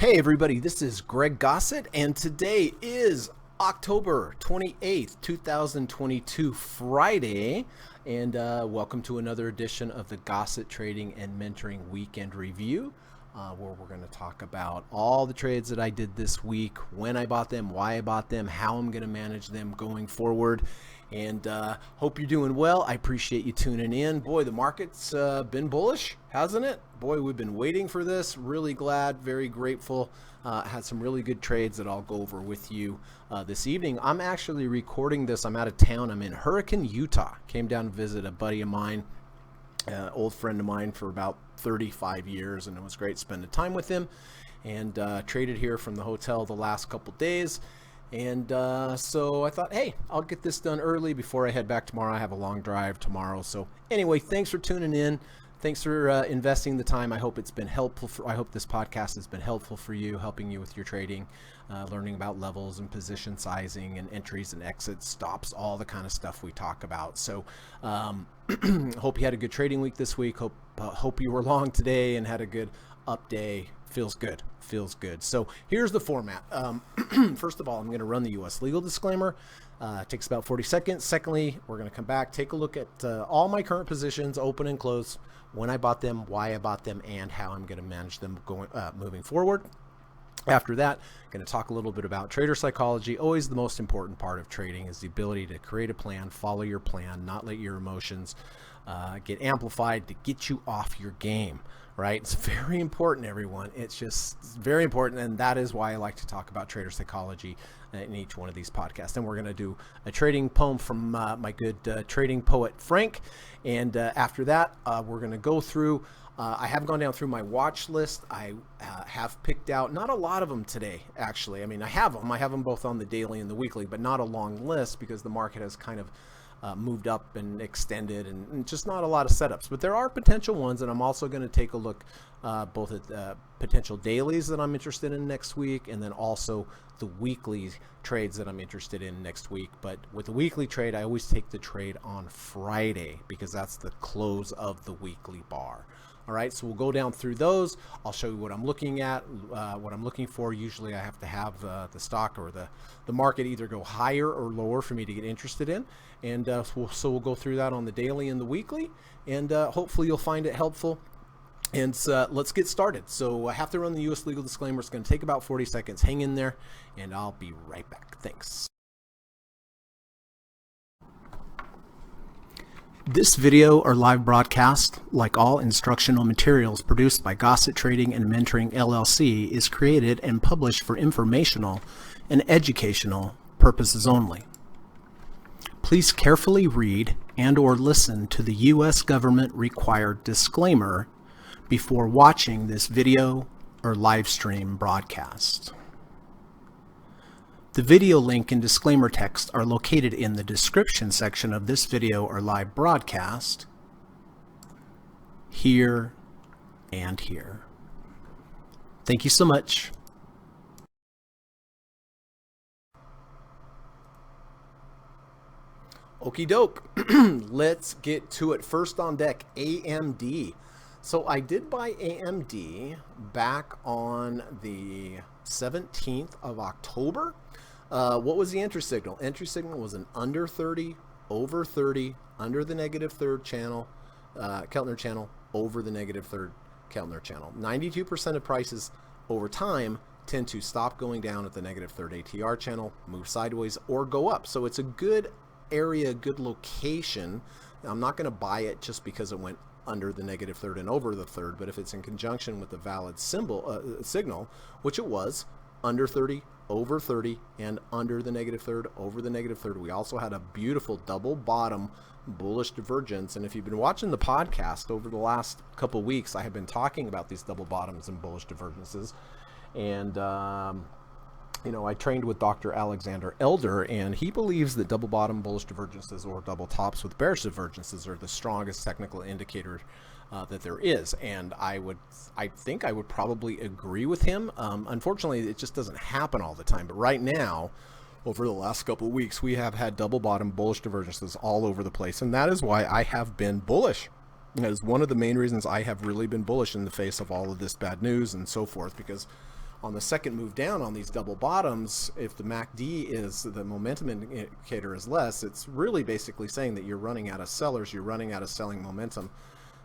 Hey everybody, this is Greg Gossett, and today is October 28th, 2022, Friday, and welcome to another edition of the Gossett Trading and Mentoring Weekend Review, where we're going to talk about all the trades that I did this week, when I bought them, why I bought them, how I'm going to manage them going forward, and hope you're doing well. I appreciate you tuning in. Boy, the market's been bullish, hasn't it? Boy, we've been waiting for this. Really glad, very grateful. Had some really good trades that I'll go over with you this evening. I'm actually recording this. I'm out of town. I'm in Hurricane, Utah. Came down to visit a buddy of mine, old friend of mine for about 35 years, and it was great spending time with him. And traded here from the hotel the last couple days. And so I thought, hey, I'll get this done early before I head back tomorrow. I have a long drive tomorrow. So anyway, thanks for tuning in. Thanks for investing the time. I hope it's been helpful. I hope this podcast has been helpful for you, helping you with your trading, learning about levels and position sizing and entries and exits, stops, all the kind of stuff we talk about. So hope you had a good trading week this week. Hope you were long today and had a good up day. Feels good. So here's the format. First of all, I'm going to run the U.S. legal disclaimer. It takes about 40 seconds. Secondly, we're going to come back, take a look at all my current positions, open and close, when I bought them, why I bought them, and how I'm going to manage them moving forward. After that, I'm going to talk a little bit about trader psychology. Always the most important part of trading is the ability to create a plan, follow your plan, not let your emotions get amplified to get you off your game, right? It's very important, everyone. It's just very important, and that is why I like to talk about trader psychology in each one of these podcasts. And we're going to do a trading poem from my good trading poet, Frank. And after that, we're going to go through, I have gone down through my watch list. I have picked out, not a lot of them today, actually. I mean, I have them both on the daily and the weekly, but not a long list because the market has kind of moved up and extended and just not a lot of setups. But there are potential ones, and I'm also going to take a look both at potential dailies that I'm interested in next week, and then also the weekly trades that I'm interested in next week. But with the weekly trade, I always take the trade on Friday because that's the close of the weekly bar. All right, so we'll go down through those. I'll show you what I'm looking at, what I'm looking for. Usually I have to have the stock or the market either go higher or lower for me to get interested in. And so we'll go through that on the daily and the weekly, and hopefully you'll find it helpful. And let's get started. So I have to run the U.S. legal disclaimer. It's going to take about 40 seconds. Hang in there, and I'll be right back. Thanks. This video or live broadcast, like all instructional materials produced by Gossett Trading and Mentoring LLC, is created and published for informational and educational purposes only. Please carefully read and or listen to the U.S. government required disclaimer before watching this video or live stream broadcast. The video link and disclaimer text are located in the description section of this video or live broadcast, here and here. Thank you so much. Okie doke, let's get to it. First on deck, AMD. So I did buy AMD back on the 17th of October. What was the entry signal? Entry signal was an under 30, over 30, under the negative third channel, Keltner channel, over the negative third Keltner channel. 92% of prices over time tend to stop going down at the negative third ATR channel, move sideways, or go up. So it's a good area, good location. I'm not going to buy it just because it went under the negative third and over the third, but if it's in conjunction with the valid signal, which it was, under 30, over 30, and under the negative third, over the negative third. We also had a beautiful double bottom bullish divergence. And if you've been watching the podcast over the last couple of weeks, I have been talking about these double bottoms and bullish divergences. And, I trained with Dr. Alexander Elder, and he believes that double bottom bullish divergences or double tops with bearish divergences are the strongest technical indicator that there is. And I think I would probably agree with him. Unfortunately, it just doesn't happen all the time. But right now, over the last couple of weeks, we have had double bottom bullish divergences all over the place. And that is why I have been bullish. That is one of the main reasons I have really been bullish in the face of all of this bad news and so forth, because on the second move down on these double bottoms, if the MACD is, the momentum indicator is less, it's really basically saying that you're running out of sellers, you're running out of selling momentum,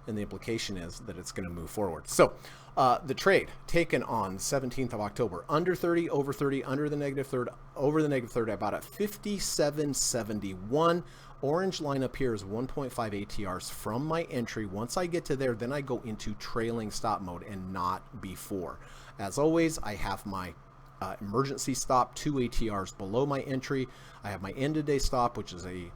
and the implication is that it's going to move forward. So the trade taken on 17th of October, under 30, over 30, under the negative third, over the negative third, about at 57.71. Orange line up here is 1.5 ATRs from my entry. Once I get to there, then I go into trailing stop mode and not before. As always, I have my emergency stop 2 ATRs below my entry. I have my end of day stop, which is a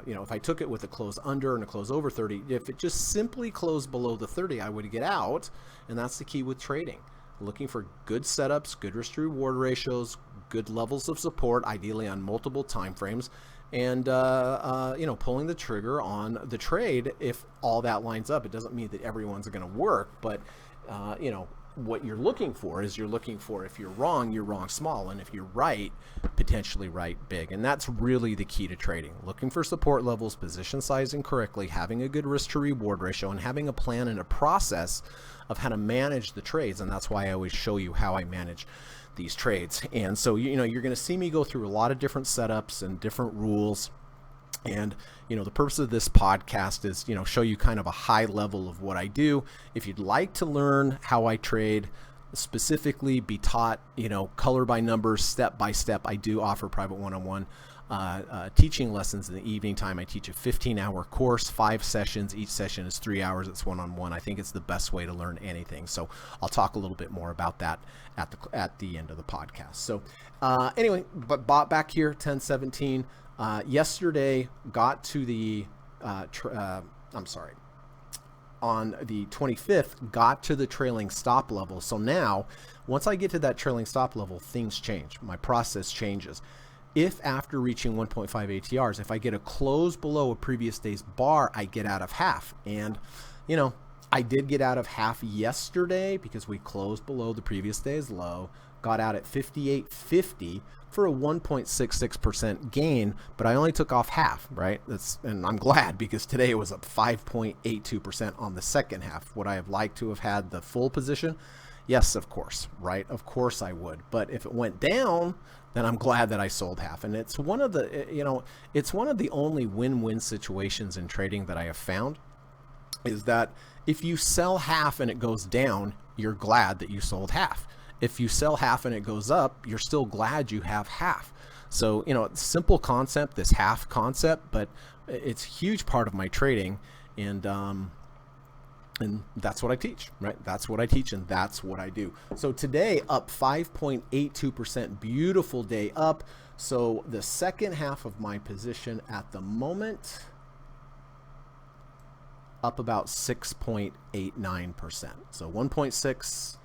if I took it with a close under and a close over 30, if it just simply closed below the 30, I would get out. And that's the key with trading. Looking for good setups, good risk to reward ratios, good levels of support, ideally on multiple time frames, and pulling the trigger on the trade if all that lines up. It doesn't mean that everyone's going to work, but what you're looking for is if you're wrong small, and if you're right, potentially right big. And that's really the key to trading. Looking for support levels, position sizing correctly, having a good risk to reward ratio, and having a plan and a process of how to manage the trades. And that's why I always show you how I manage these trades. And so you're going to see me go through a lot of different setups and different rules. And the purpose of this podcast is show you kind of a high level of what I do. If you'd like to learn how I trade, specifically be taught color by numbers, step by step, I do offer private one-on-one teaching lessons in the evening time. I teach a 15-hour course, 5 sessions. Each session is 3 hours. It's one-on-one. I think it's the best way to learn anything. So I'll talk a little bit more about that at the end of the podcast. So anyway, but bought back here 1017. Yesterday got to the on the 25th got to the trailing stop level. So now once I get to that trailing stop level, things change. My process changes. If after reaching 1.5 ATRs, if I get a close below a previous day's bar, I get out of half. And I did get out of half yesterday because we closed below the previous day's low, got out at 58.50 for a 1.66% gain, but I only took off half, right? And I'm glad, because today it was up 5.82% on the second half. Would I have liked to have had the full position? Yes, of course, right? Of course I would. But if it went down, then I'm glad that I sold half. And it's one of the, it's one of the only win-win situations in trading that I have found, is that if you sell half and it goes down, you're glad that you sold half. If you sell half and it goes up, you're still glad you have half. So, simple concept, this half concept, but it's a huge part of my trading. And that's what I teach, right? That's what I teach, and that's what I do. So today up 5.82%, beautiful day up. So the second half of my position at the moment, up about 6.89%. So 1.6,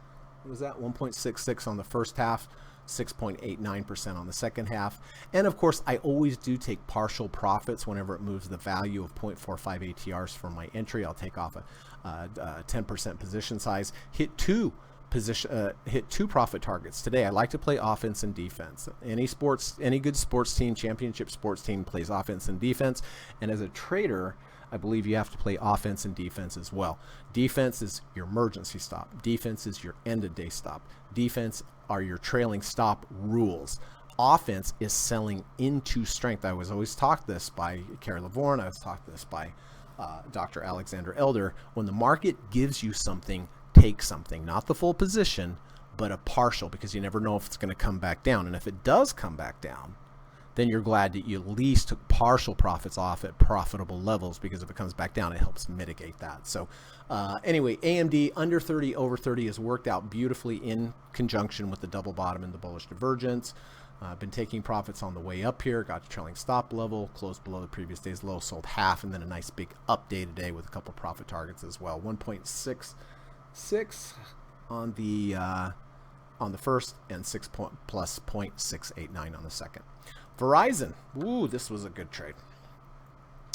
what was that? 1.66 on the first half, 6.89% on the second half. And of course, I always do take partial profits whenever it moves the value of 0.45 ATRs from my entry. I'll take off a 10% position size, hit two profit targets today. I like to play offense and defense. Any good sports team, championship sports team, plays offense and defense. And as a trader, I believe you have to play offense and defense as well. Defense is your emergency stop. Defense is your end of day stop. Defense are your trailing stop rules. Offense is selling into strength. I was always taught this by Kerry Lavorne. I was taught this by Dr. Alexander Elder. When the market gives you something, take something. Not the full position, but a partial, because you never know if it's going to come back down. And if it does come back down, then you're glad that you at least took partial profits off at profitable levels, because if it comes back down, it helps mitigate that. So anyway, AMD under 30, over 30 has worked out beautifully in conjunction with the double bottom and the bullish divergence. I've been taking profits on the way up here, got to trailing stop level, closed below the previous day's low, sold half, and then a nice big up day today with a couple profit targets as well. 1.66 on the first, and 6 plus 0.689 on the second. Verizon, ooh, this was a good trade.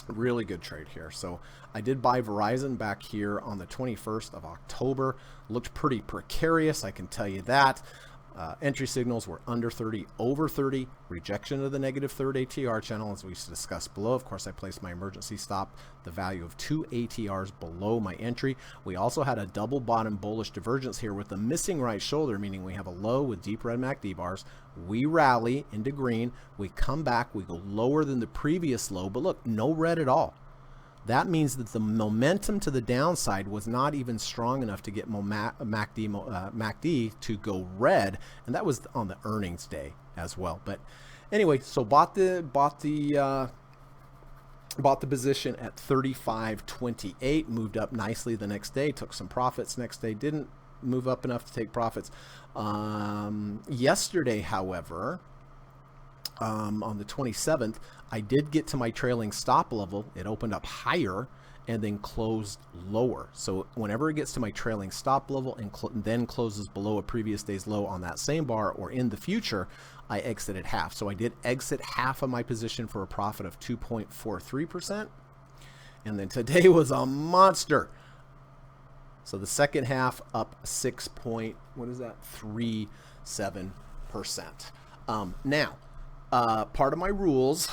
Really good trade here. So I did buy Verizon back here on the 21st of October. Looked pretty precarious, I can tell you that. Entry signals were under 30, over 30, rejection of the negative third ATR channel, as we discussed below. Of course, I placed my emergency stop, the value of 2 ATRs below my entry. We also had a double bottom bullish divergence here with the missing right shoulder, meaning we have a low with deep red MACD bars. We rally into green, we come back, we go lower than the previous low, but look, no red at all. That means that the momentum to the downside was not even strong enough to get MACD to go red, and that was on the earnings day as well. But anyway, so bought the position at 35.28, moved up nicely the next day, took some profits next day, didn't move up enough to take profits. Yesterday, however, on the 27th, I did get to my trailing stop level. It opened up higher and then closed lower. So whenever it gets to my trailing stop level and then closes below a previous day's low on that same bar or in the future, I exited half. So I did exit half of my position for a profit of 2.43%. And then today was a monster. So the second half up 6.37%. Now, part of my rules,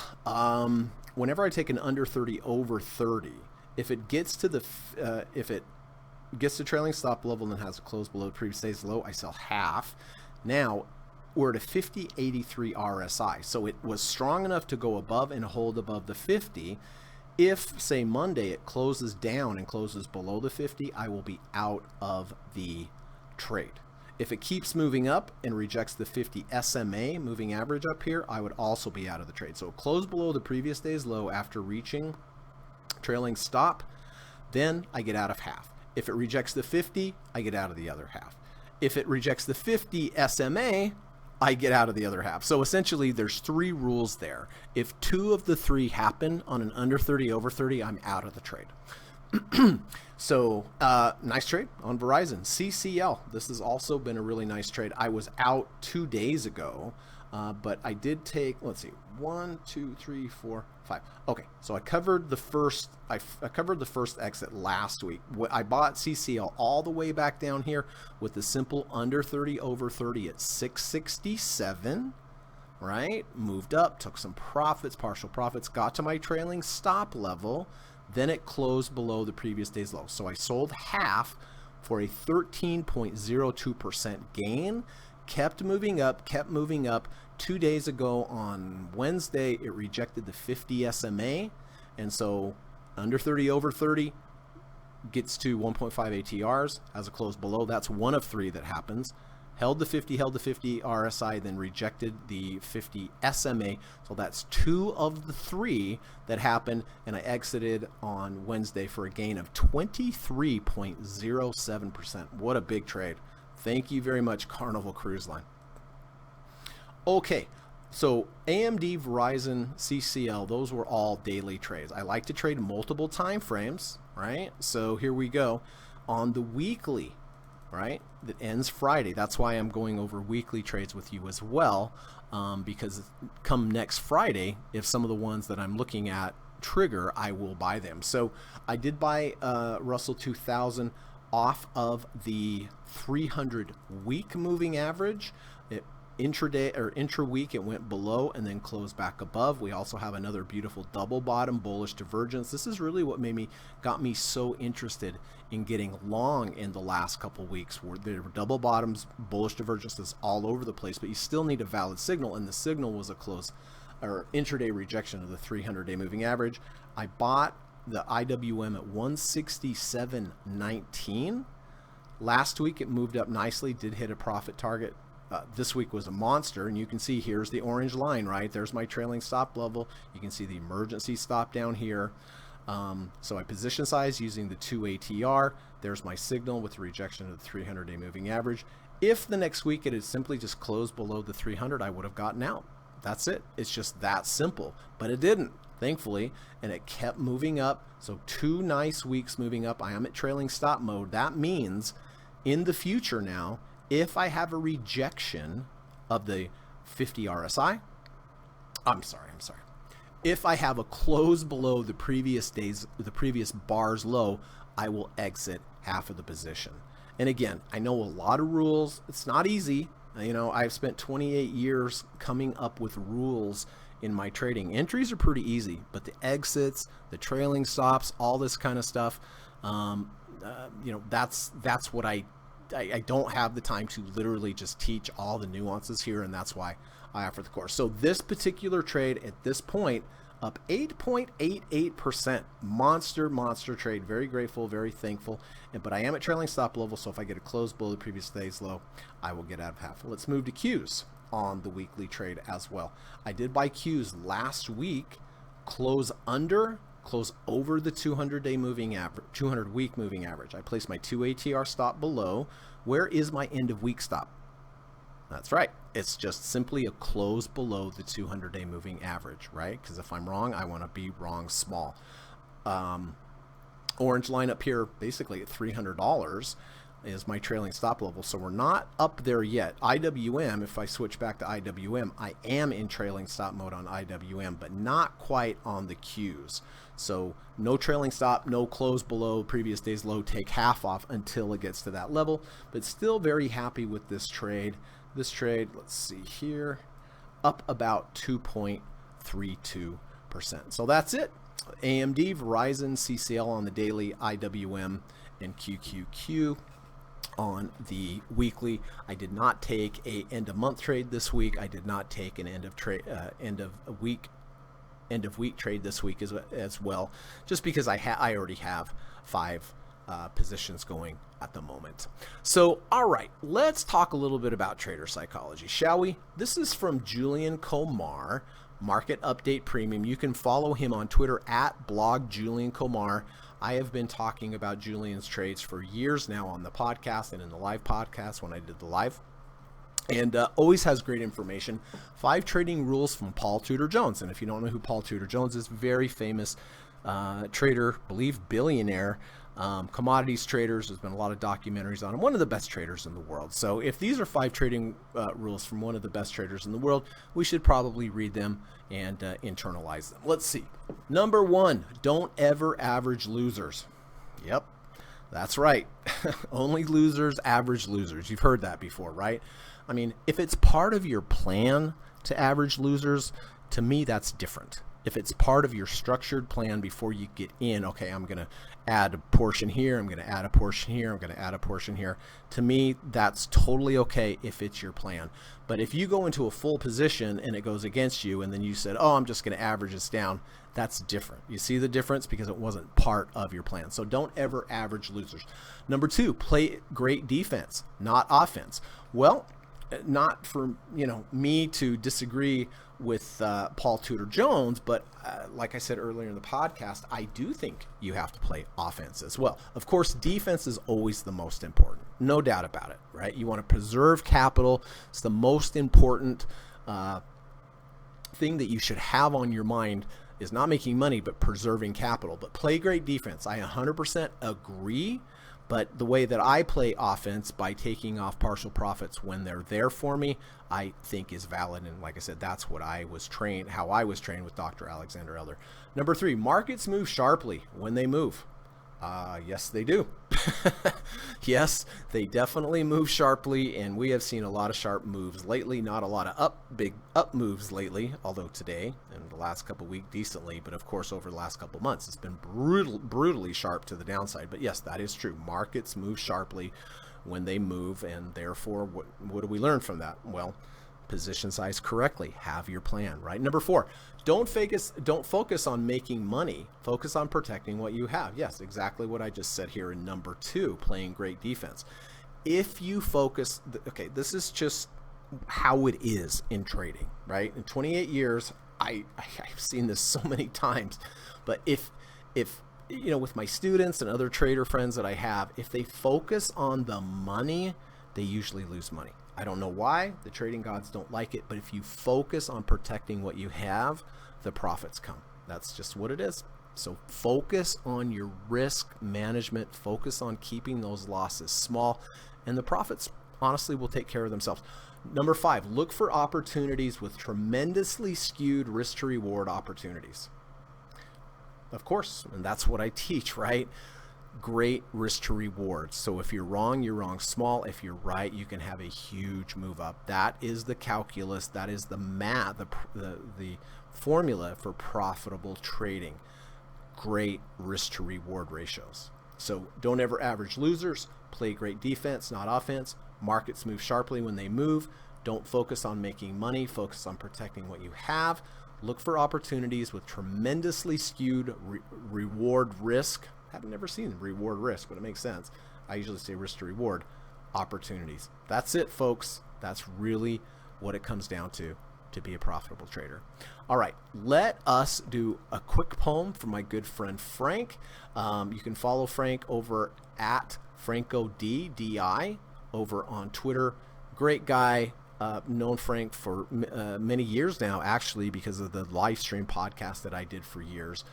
whenever I take an under 30 over 30, if it gets to trailing stop level and has a close below the previous day's low, I sell half. Now we're at a 50.83 RSI, so it was strong enough to go above and hold above the 50. If, say, Monday it closes down and closes below the 50, I will be out of the trade. If it keeps moving up and rejects the 50 SMA moving average up here, I would also be out of the trade. So it closed below the previous day's low after reaching trailing stop, then I get out of half. If it rejects the 50, I get out of the other half. If it rejects the 50 SMA, I get out of the other half. So essentially there's 3 rules there. If 2 of the 3 happen on an under 30 over 30, I'm out of the trade. So nice trade on Verizon. CCL, this has also been a really nice trade. I was out 2 days ago, but I did take, let's see, 1, 2, 3, 4, 5. Okay, so I covered the first exit last week. I bought CCL all the way back down here with the simple under 30 over 30 at 667. Right, moved up, took some profits, partial profits, got to my trailing stop level. Then it closed below the previous day's low. So I sold half for a 13.02% gain. Kept moving up. 2 days ago on Wednesday, it rejected the 50 SMA. And so under 30 over 30 gets to 1.5 ATRs, has a close below. That's one of 3 that happens. Held the 50 RSI, then rejected the 50 SMA. So that's 2 of the 3 that happened, and I exited on Wednesday for a gain of 23.07%. What a big trade. Thank you very much, Carnival Cruise Line. Okay, so AMD, Verizon, CCL, those were all daily trades. I like to trade multiple time frames, right? So here we go. On the weekly, right, that ends Friday. That's why I'm going over weekly trades with you as well, because come next Friday, if some of the ones that I'm looking at trigger, I will buy them. So I did buy Russell 2000 off of the 300 week moving average. Intraday or intra-week it went below and then closed back above. We also have another beautiful double bottom bullish divergence. This is really what got me so interested in getting long in the last couple weeks, where there were double bottoms, bullish divergences all over the place, but you still need a valid signal, and the signal was a close or intraday rejection of the 300-day moving average. I bought the IWM at 167.19. Last week it moved up nicely, did hit a profit target. This week was a monster, and you can see here's the orange line, right? There's my trailing stop level. You can see the emergency stop down here. So I position size using the 2 ATR. There's my signal with the rejection of the 300-day moving average. If the next week it had simply just closed below the 300, I would have gotten out. That's it. It's just that simple, but it didn't, thankfully, and it kept moving up. So 2 nice weeks moving up. I am at trailing stop mode. That means in the future now, if I have a rejection of the 50 RSI, if I have a close below the previous bar's low, I will exit half of the position. And again, I know a lot of rules. It's not easy. You know, I've spent 28 years coming up with rules in my trading. Entries are pretty easy, but the exits, the trailing stops, all this kind of stuff, you know, that's what I don't have the time to literally just teach all the nuances here, and that's why I offer the course. So this particular trade at this point, up 8.88%. Monster trade. Very grateful, very thankful. But I am at trailing stop level, so if I get a close below the previous day's low, I will get out of half. Let's move to Qs on the weekly trade as well. I did buy Qs last week, close over the 200-day moving average, 200-week moving average. I placed my 2 ATR stop below. Where is my end of week stop? That's right. It's just simply a close below the 200-day moving average, right? Because if I'm wrong, I want to be wrong small. Orange line up here, basically at $300 is my trailing stop level. So we're not up there yet. IWM, if I switch back to IWM, I am in trailing stop mode on IWM, but not quite on the Qs. So no trailing stop, no close below previous day's low, take half off until it gets to that level, but still very happy with this trade. This trade, let's see here, up about 2.32%. So that's it. AMD, Verizon, CCL on the daily, IWM, and QQQ on the weekly. I did not take a end of month trade this week. I did not take an end of week trade this week as well, just because I already have 5 positions going at the moment. So, all right, let's talk a little bit about trader psychology, shall we? This is from Julian Komar, Market Update Premium. You can follow him on Twitter at @blogjuliankomar. I have been talking about Julian's trades for years now on the podcast and in the live podcast when I did the live. And always has great information. 5 trading rules from Paul Tudor Jones. And if you don't know who Paul Tudor Jones is, very famous trader, believe billionaire, commodities traders. There's been a lot of documentaries on him. One of the best traders in the world. So if these are 5 trading rules from one of the best traders in the world, we should probably read them and internalize them. Let's see. Number 1, don't ever average losers. Yep, that's right. Only losers average losers. You've heard that before, right? I mean, if it's part of your plan to average losers, to me, that's different. If it's part of your structured plan before you get in, okay, I'm going to add a portion here, I'm going to add a portion here, I'm going to add a portion here. To me, that's totally okay if it's your plan. But if you go into a full position and it goes against you and then you said, oh, I'm just going to average this down, that's different. You see the difference? Because it wasn't part of your plan. So don't ever average losers. Number 2, play great defense, not offense. Well, not for me to disagree with Paul Tudor Jones, but like I said earlier in the podcast, I do think you have to play offense as well. Of course, defense is always the most important, no doubt about it, right? You want to preserve capital. It's the most important thing that you should have on your mind is not making money, but preserving capital. But play great defense. I 100% agree. But the way that I play offense by taking off partial profits when they're there for me, I think is valid. And like I said, that's what I was trained, how I was trained with Dr. Alexander Elder. Number 3, markets move sharply when they move. Yes, they do. Yes, they definitely move sharply, and we have seen a lot of sharp moves lately. Not a lot of big up moves lately, although today and the last couple of weeks decently, but of course over the last couple of months it's been brutally sharp to the downside. But yes, that is true. Markets move sharply when they move, and therefore what do we learn from that? Well, position size correctly, have your plan, right? Number 4, don't focus on making money, focus on protecting what you have. Yes, exactly what I just said here in number 2, playing great defense. If you focus, okay, this is just how it is in trading, right? In 28 years, I've seen this so many times, but if with my students and other trader friends that I have, if they focus on the money, they usually lose money. I don't know why. The trading gods don't like it, but if you focus on protecting what you have, the profits come. That's just what it is. So focus on your risk management, focus on keeping those losses small, and the profits honestly will take care of themselves. Number 5, look for opportunities with tremendously skewed risk to reward opportunities. Of course, and that's what I teach, right? great risk to reward. So if you're wrong small. If you're right, you can have a huge move up. That is the calculus. That is the math, the formula for profitable trading. Great risk to reward ratios. So don't ever average losers. Play great defense, not offense. Markets move sharply when they move. Don't focus on making money. Focus on protecting what you have. Look for opportunities with tremendously skewed reward risk. I've never seen reward risk, but it makes sense. I usually say risk to reward opportunities. That's it, folks. That's really what it comes down to be a profitable trader. All right, let us do a quick poem from my good friend Frank. You can follow Frank over at FrancoDDI over on Twitter. Great guy. Known Frank for many years now, actually, because of the live stream podcast that I did for years.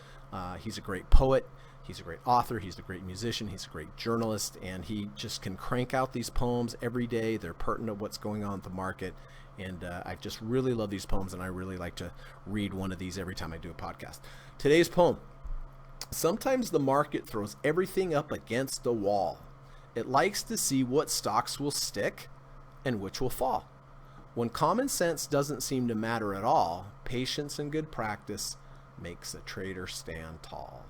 He's a great poet. He's a great author. He's a great musician. He's a great journalist, and he just can crank out these poems every day. They're pertinent to what's going on in the market, and I just really love these poems, and I really like to read one of these every time I do a podcast. Today's poem: sometimes the market throws everything up against the wall. It likes to see what stocks will stick and which will fall. When common sense doesn't seem to matter at all, patience and good practice makes a trader stand tall.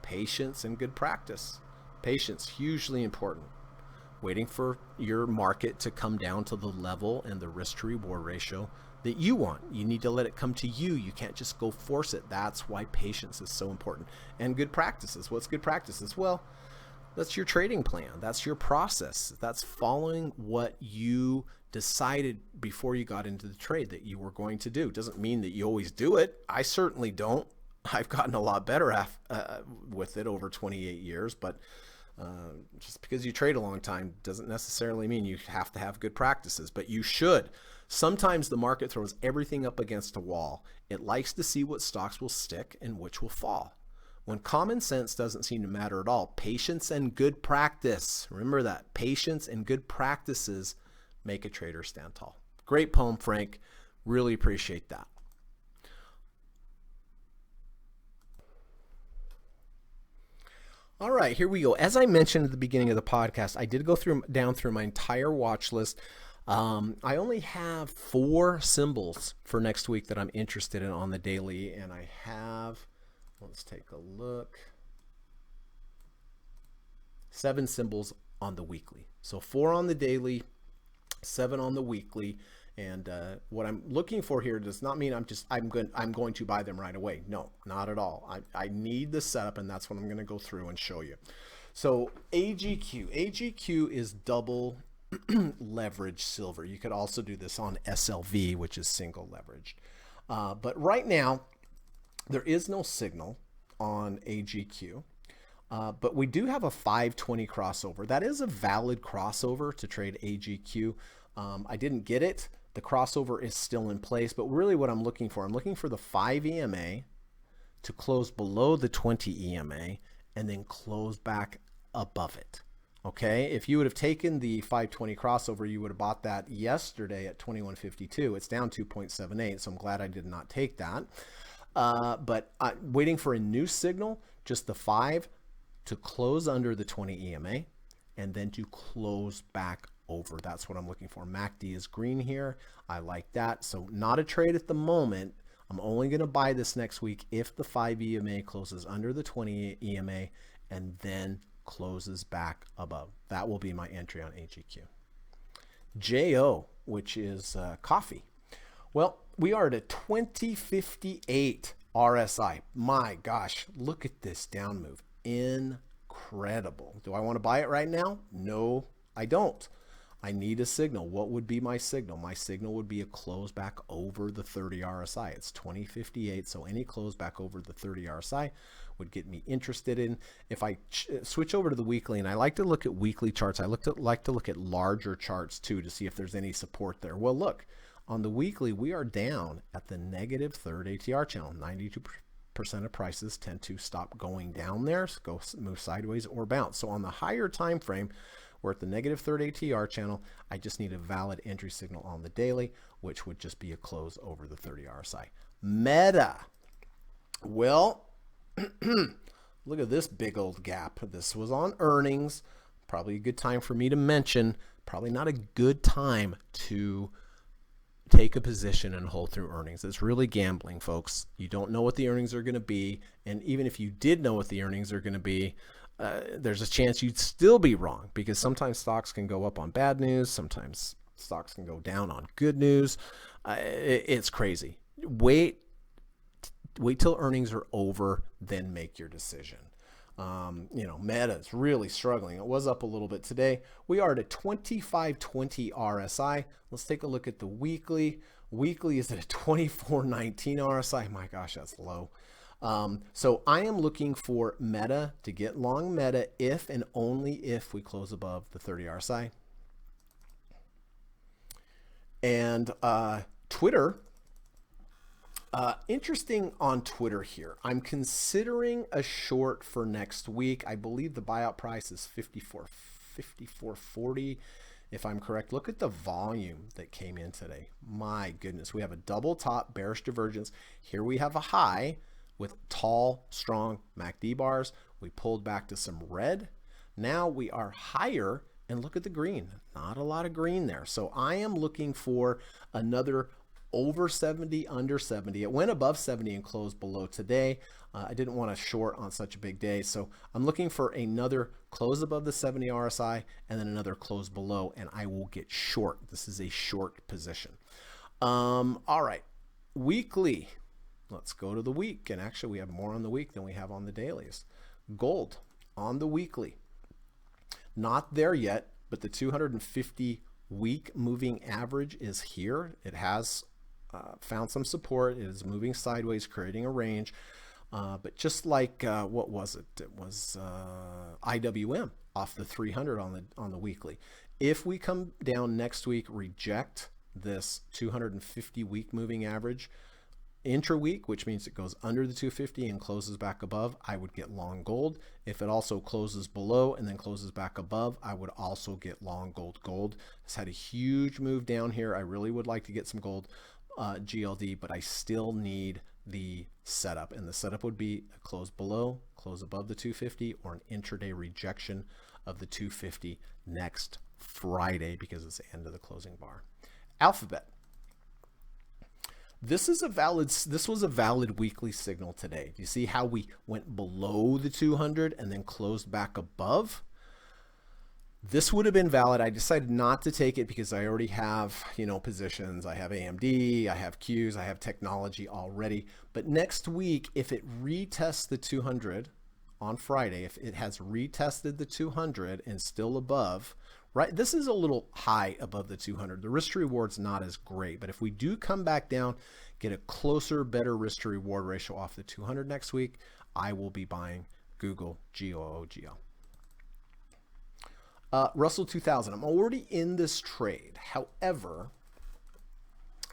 Patience and good practice. Patience, hugely important. Waiting for your market to come down to the level and the risk to reward ratio that you want. You need to let it come to you. You can't just go force it. That's why patience is so important. And good practices. What's good practices? Well, that's your trading plan. That's your process. That's following what you decided before you got into the trade that you were going to do. Doesn't mean that you always do it. I certainly don't. I've gotten a lot better with it over 28 years, but just because you trade a long time doesn't necessarily mean you have to have good practices, but you should. Sometimes the market throws everything up against a wall. It likes to see what stocks will stick and which will fall. When common sense doesn't seem to matter at all, patience and good practice, remember that, patience and good practices make a trader stand tall. Great poem, Frank. Really appreciate that. All right, here we go. As I mentioned at the beginning of the podcast, I did go down through my entire watch list. I only have 4 symbols for next week that I'm interested in on the daily, and I have, let's take a look, 7 symbols on the weekly. So 4 on the daily, 7 on the weekly. And what I'm looking for here does not mean I'm going to buy them right away. No, not at all. I need the setup, and that's what I'm going to go through and show you. So AGQ is double leverage silver. You could also do this on SLV, which is single leveraged. But right now, there is no signal on AGQ. But we do have a 520 crossover. That is a valid crossover to trade AGQ. I didn't get it. The crossover is still in place, but really what I'm looking for the 5 EMA to close below the 20 EMA and then close back above it. Okay, if you would have taken the 520 crossover, you would have bought that yesterday at 21.52. It's down 2.78, so I'm glad I did not take that. But waiting for a new signal, just the 5 to close under the 20 EMA and then to close back over. That's what I'm looking for. MACD is green here. I like that. So not a trade at the moment. I'm only going to buy this next week if the 5 EMA closes under the 20 EMA and then closes back above. That will be my entry on AGQ. JO, which is coffee. Well, we are at a 2058 RSI. My gosh, look at this down move. Incredible. Do I want to buy it right now? No, I don't. I need a signal. What would be my signal? My signal would be a close back over the 30 RSI. It's 2058, so any close back over the 30 RSI would get me interested in. If I switch over to the weekly, and I like to look at weekly charts, I like to look at larger charts too to see if there's any support there. Well, look, on the weekly, we are down at the negative third ATR channel. 92% of prices tend to stop going down there, so move sideways or bounce. So on the higher time frame, we're at the negative third ATR channel. I just need a valid entry signal on the daily, which would just be a close over the 30 RSI. Meta. Well, Look at this big old gap. This was on earnings. Probably a good time for me to mention. Probably not a good time to take a position and hold through earnings. It's really gambling, folks. You don't know what the earnings are going to be. And even if you did know what the earnings are going to be, there's a chance you'd still be wrong, because sometimes stocks can go up on bad news. Sometimes stocks can go down on good news. It's crazy. Wait till earnings are over, then make your decision. Meta is really struggling. It was up a little bit today. We are at a 2520 RSI. Let's take a look at the weekly. Weekly is at a 2419 RSI. My gosh, that's low. So I am looking for Meta to get long Meta if and only if we close above the 30 RSI. And Twitter. Interesting on Twitter here. I'm considering a short for next week. I believe the buyout price is 54.40, if I'm correct. Look at the volume that came in today. My goodness, we have a double top bearish divergence. Here we have a high with tall, strong MACD bars. We pulled back to some red. Now we are higher, and look at the green. Not a lot of green there. So I am looking for another over 70, under 70. It went above 70 and closed below today. I didn't want to short on such a big day. So I'm looking for another close above the 70 RSI and then another close below, and I will get short. This is a short position. All right, weekly. Let's go to the week. And actually we have more on the week than we have on the dailies. Gold on the weekly. Not there yet, but the 250 week moving average is here. It has found some support. It is moving sideways, creating a range. But just like what was it? It was IWM off the 300 on the weekly. If we come down next week, reject this 250 week moving average intra-week, which means it goes under the 250 and closes back above, I would get long gold. If it also closes below and then closes back above, I would also get long gold. Gold has had a huge move down here. I really would like to get some gold GLD, but I still need the setup, and the setup would be a close below, close above the 250, or an intraday rejection of the 250 next Friday, because it's the end of the closing bar. Alphabet. This was a valid weekly signal today. Do you see how we went below the 200 and then closed back above? This would have been valid. I decided not to take it because I already have, positions. I have AMD, I have Qs, I have technology already. But next week, if it retests the 200 on Friday, if it has retested the 200 and still above, right? This is a little high above the 200. The risk to reward's not as great, but if we do come back down, get a closer, better risk to reward ratio off the 200 next week, I will be buying Google, GOOGL. Russell 2000, I'm already in this trade. However,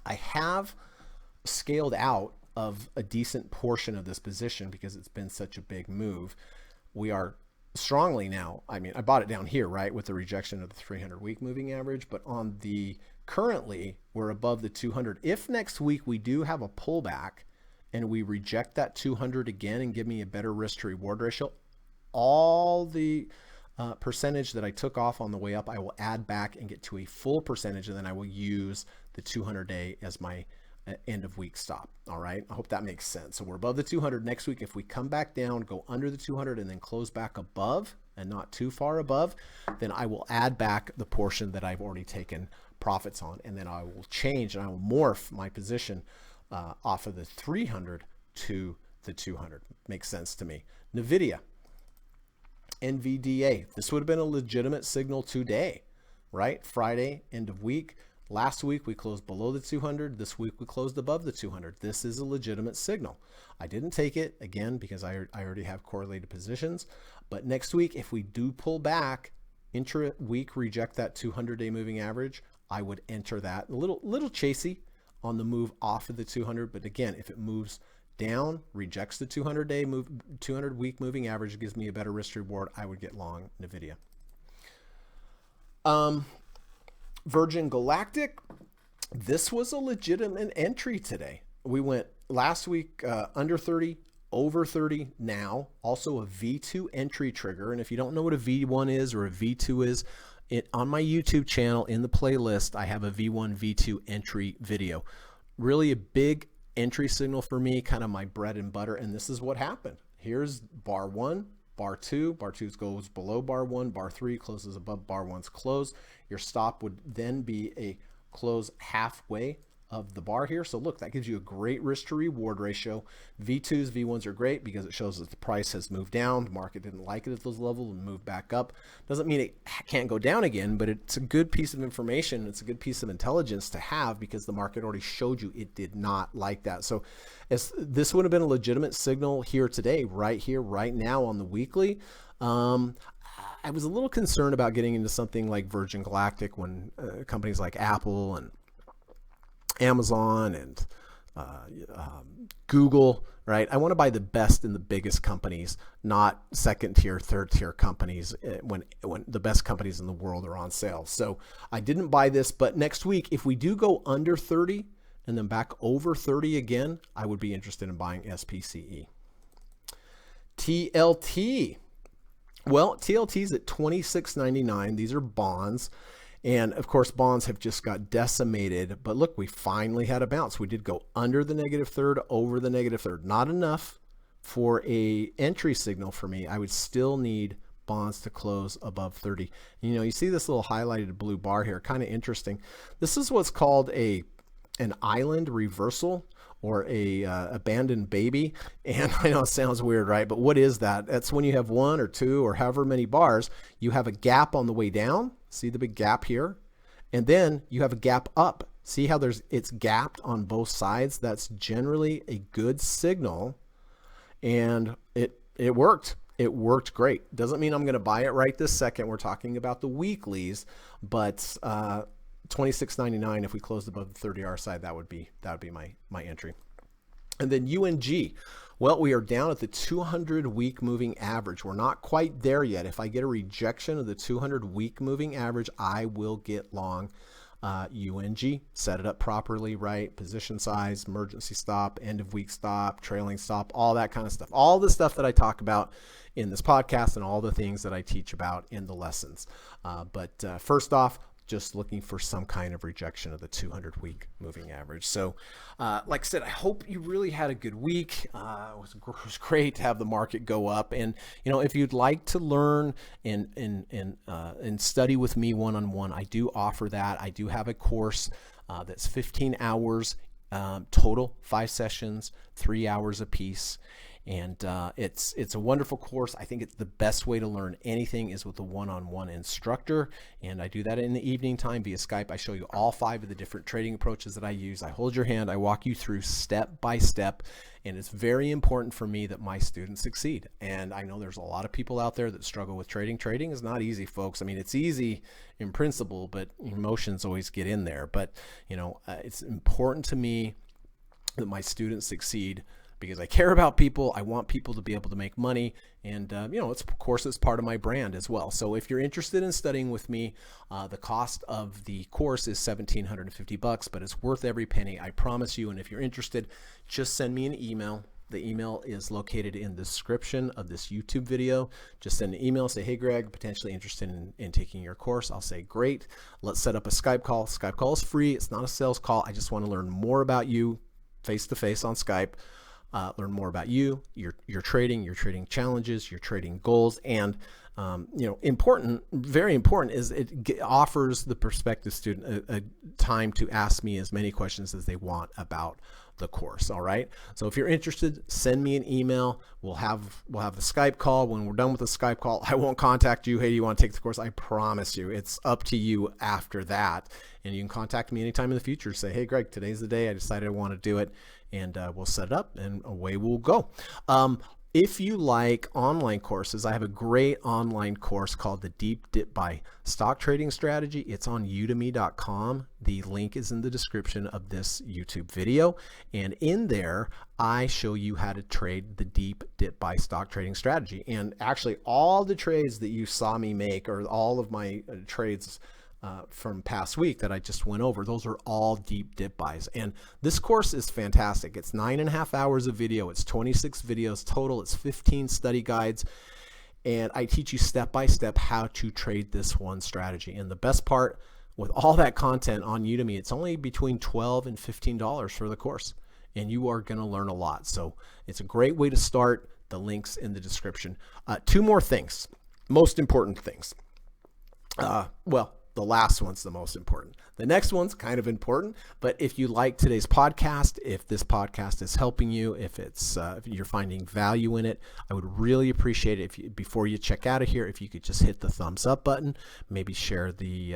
I have scaled out of a decent portion of this position because it's been such a big move. We are strongly now, I bought it down here, right, with the rejection of the 300 week moving average, but on the currently we're above the 200. If next week we do have a pullback and we reject that 200 again and give me a better risk to reward ratio, all the percentage that I took off on the way up, I will add back and get to a full percentage, and then I will use the 200 day as my end of week stop. All right, I hope that makes sense. So we're above the 200 next week. If we come back down, go under the 200 and then close back above and not too far above, then I will add back the portion that I've already taken profits on, and then I will change and I will morph my position off of the 300 to the 200. Makes sense to me. NVIDIA, NVDA, this would have been a legitimate signal today, right? Friday, end of week. Last week we closed below the 200. This week we closed above the 200. This is a legitimate signal. I didn't take it again because I already have correlated positions. But next week, if we do pull back, intra-week reject that 200-day moving average, I would enter that. A little chasey on the move off of the 200. But again, if it moves down, rejects the 200-week moving average, gives me a better risk reward, I would get long NVIDIA. Virgin Galactic, this was a legitimate entry today. We went last week under 30, over 30 now, also a V2 entry trigger. And if you don't know what a V1 is or a V2 is, on my YouTube channel in the playlist, I have a V1, V2 entry video. Really a big entry signal for me, kind of my bread and butter. And this is what happened. Here's bar 1, bar 2. Bar 2 goes below bar 1. Bar 3 closes above bar 1's close. Your stop would then be a close halfway of the bar here. So look, that gives you a great risk to reward ratio. V2s, V1s are great because it shows that the price has moved down. The market didn't like it at those levels and moved back up. Doesn't mean it can't go down again, but it's a good piece of information. It's a good piece of intelligence to have because the market already showed you it did not like that. So this would have been a legitimate signal here today, right here, right now on the weekly. I was a little concerned about getting into something like Virgin Galactic when companies like Apple and Amazon and Google, right? I want to buy the best and the biggest companies, not second tier, third tier companies when the best companies in the world are on sale. So I didn't buy this, but next week, if we do go under 30 and then back over 30 again, I would be interested in buying SPCE. TLT. Well, TLT is at $26.99. These are bonds. And of course, bonds have just got decimated, but look, we finally had a bounce. We did go under the negative third, over the negative third. Not enough for a entry signal for me. I would still need bonds to close above 30. And, you see this little highlighted blue bar here, kind of interesting. This is what's called an island reversal, or a abandoned baby. And I know it sounds weird, right? But what is that? That's when you have one or two or however many bars, you have a gap on the way down. See the big gap here? And then you have a gap up. See how it's gapped on both sides? That's generally a good signal. And it worked. It worked great. Doesn't mean I'm going to buy it right this second. We're talking about the weeklies, but $26.99 if we closed above the 30-hour side, that would be my entry. And then UNG, well, we are down at the 200-week moving average. We're not quite there yet. If I get a rejection of the 200-week moving average, I will get long UNG. Set it up properly, right? Position size, emergency stop, end of week stop, trailing stop, all that kind of stuff. All the stuff that I talk about in this podcast and all the things that I teach about in the lessons. But first off, just looking for some kind of rejection of the 200-week moving average. So like I said, I hope you really had a good week. It was great to have the market go up. And, if you'd like to learn and study with me one-on-one, I do offer that. I do have a course that's 15 hours total, 5 sessions, 3 hours apiece. And it's a wonderful course. I think it's the best way to learn anything is with a one-on-one instructor. And I do that in the evening time via Skype. I show you all 5 of the different trading approaches that I use. I hold your hand. I walk you through step by step. And it's very important for me that my students succeed. And I know there's a lot of people out there that struggle with trading. Trading is not easy, folks. I mean, it's easy in principle, but emotions always get in there. But, it's important to me that my students succeed, because I care about people. I want people to be able to make money. And, it's, of course, it's part of my brand as well. So if you're interested in studying with me, the cost of the course is $1,750, but it's worth every penny, I promise you. And if you're interested, just send me an email. The email is located in the description of this YouTube video. Just send an email, say, hey, Greg, potentially interested in taking your course. I'll say, great. Let's set up a Skype call. Skype call is free. It's not a sales call. I just want to learn more about you face-to-face on Skype. Learn more about you, your trading challenges, your trading goals, and important, very important is it offers the prospective student a time to ask me as many questions as they want about the course. All right. So if you're interested, send me an email. We'll have the Skype call. When we're done with the Skype call, I won't contact you. Hey, do you want to take the course? I promise you, it's up to you after that. And you can contact me anytime in the future. Say, hey, Greg, today's the day I decided I want to do it, and we'll set it up and away we'll go. If you like online courses, I have a great online course called the Deep Dip by Stock Trading Strategy. It's on udemy.com. The link is in the description of this YouTube video. And in there, I show you how to trade the Deep Dip by Stock Trading Strategy. And actually, all the trades that you saw me make, or all of my trades from past week that I just went over. Those are all deep dip buys. And this course is fantastic. It's 9.5 hours of video. It's 26 videos total. It's 15 study guides. And I teach you step by step how to trade this one strategy. And the best part, with all that content on Udemy, it's only between $12 and $15 for the course. And you are going to learn a lot. So it's a great way to start. The link's in the description. Two more things, most important things. Well, the last one's the most important. The next one's kind of important, but if you like today's podcast, if this podcast is helping you, if you're finding value in it, I would really appreciate it if before you check out of here, if you could just hit the thumbs up button, maybe share the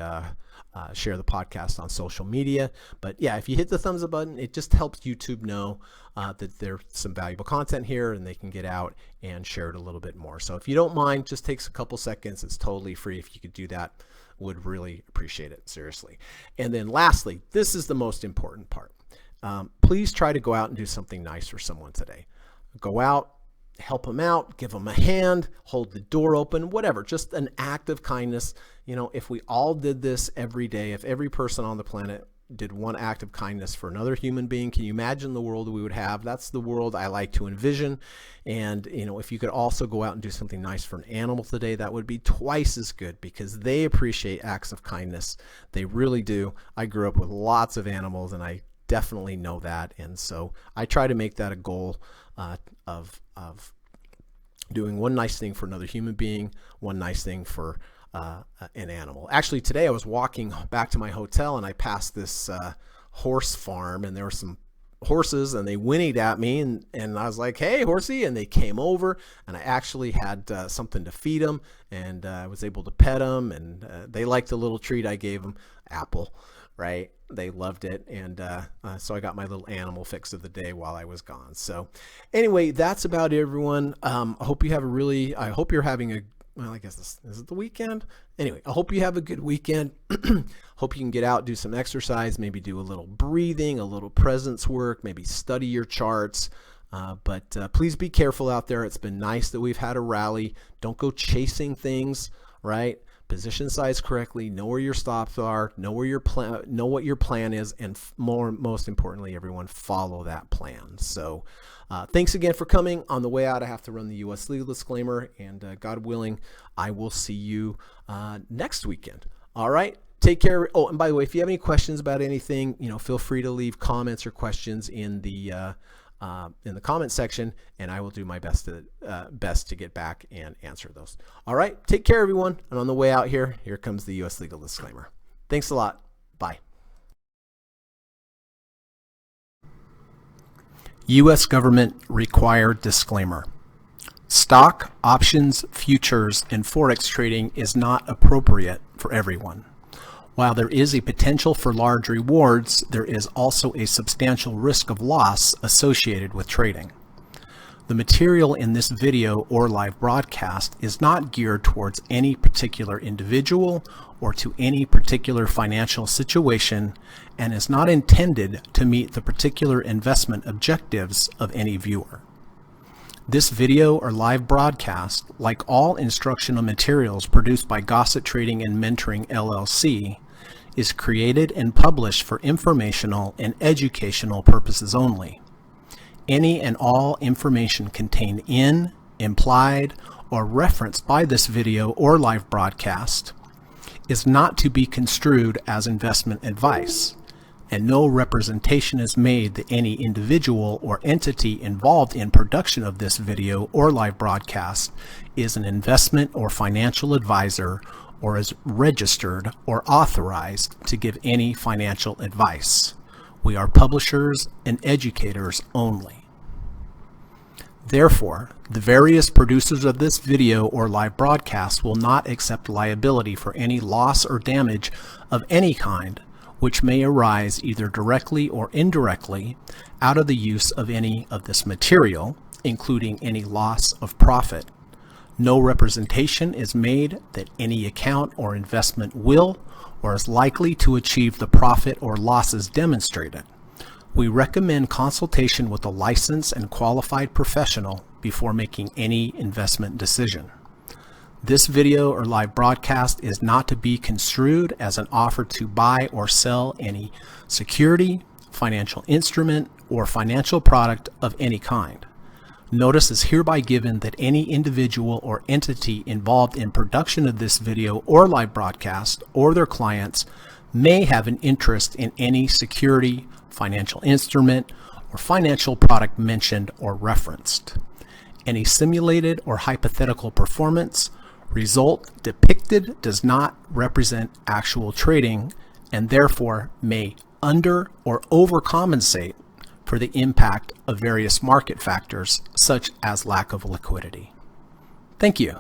podcast on social media. But yeah, if you hit the thumbs up button, it just helps YouTube know that there's some valuable content here and they can get out and share it a little bit more. So if you don't mind, just takes a couple seconds. It's totally free. If you could do that, would really appreciate it, seriously. And then lastly, this is the most important part. Please try to go out and do something nice for someone today. Go out, help them out, give them a hand, hold the door open, whatever, just an act of kindness. You know, if we all did this every day, if every person on the planet did one act of kindness for another human being, can you imagine the world we would have? That's the world I like to envision. And, you know, if you could also go out and do something nice for an animal today, that would be twice as good, because they appreciate acts of kindness. They really do. I grew up with lots of animals, and I definitely know that. And so I try to make that a goal of doing one nice thing for another human being, one nice thing for an animal. Actually, today I was walking back to my hotel and I passed this horse farm, and there were some horses and they whinnied at me, and I was like, "Hey, horsey," and they came over, and I actually had something to feed them, and I was able to pet them, and they liked the little treat I gave them, apple, right? They loved it, and so I got my little animal fix of the day while I was gone. So anyway, that's about it, everyone. I hope you're having a, well, I guess this is it the weekend. Anyway, I hope you have a good weekend. Hope you can get out, do some exercise, maybe do a little breathing, a little presence work, maybe study your charts. But please be careful out there. It's been nice that we've had a rally. Don't go chasing things, right? Position size correctly, know where your stops are, know what your plan is, and most importantly, everyone, follow that plan. So thanks again for coming. On the way out, I have to run the U.S. legal disclaimer, and God willing, I will see you next weekend. All right, take care. Oh, and by the way, if you have any questions about anything, feel free to leave comments or questions in the comment section, and I will do my best to get back and answer those. All right, take care, everyone. And on the way out here comes the U.S. legal disclaimer. Thanks a lot. Bye. U.S. government required disclaimer. Stock, options, futures, and forex trading is not appropriate for everyone. While there is a potential for large rewards, there is also a substantial risk of loss associated with trading. The material in this video or live broadcast is not geared towards any particular individual or to any particular financial situation, and is not intended to meet the particular investment objectives of any viewer. This video or live broadcast, like all instructional materials produced by Gossett Trading and Mentoring LLC, is created and published for informational and educational purposes only. Any and all information contained in, implied, or referenced by this video or live broadcast is not to be construed as investment advice, and no representation is made that any individual or entity involved in production of this video or live broadcast is an investment or financial advisor or is registered or authorized to give any financial advice. We are publishers and educators only. Therefore, the various producers of this video or live broadcast will not accept liability for any loss or damage of any kind which may arise either directly or indirectly out of the use of any of this material, including any loss of profit. No representation is made that any account or investment will or is likely to achieve the profit or losses demonstrated. We recommend consultation with a licensed and qualified professional before making any investment decision. This video or live broadcast is not to be construed as an offer to buy or sell any security, financial instrument, or financial product of any kind. Notice is hereby given that any individual or entity involved in production of this video or live broadcast or their clients may have an interest in any security, financial instrument, or financial product mentioned or referenced. Any simulated or hypothetical performance result depicted does not represent actual trading and therefore may under or overcompensate for the impact of various market factors such as lack of liquidity. Thank you.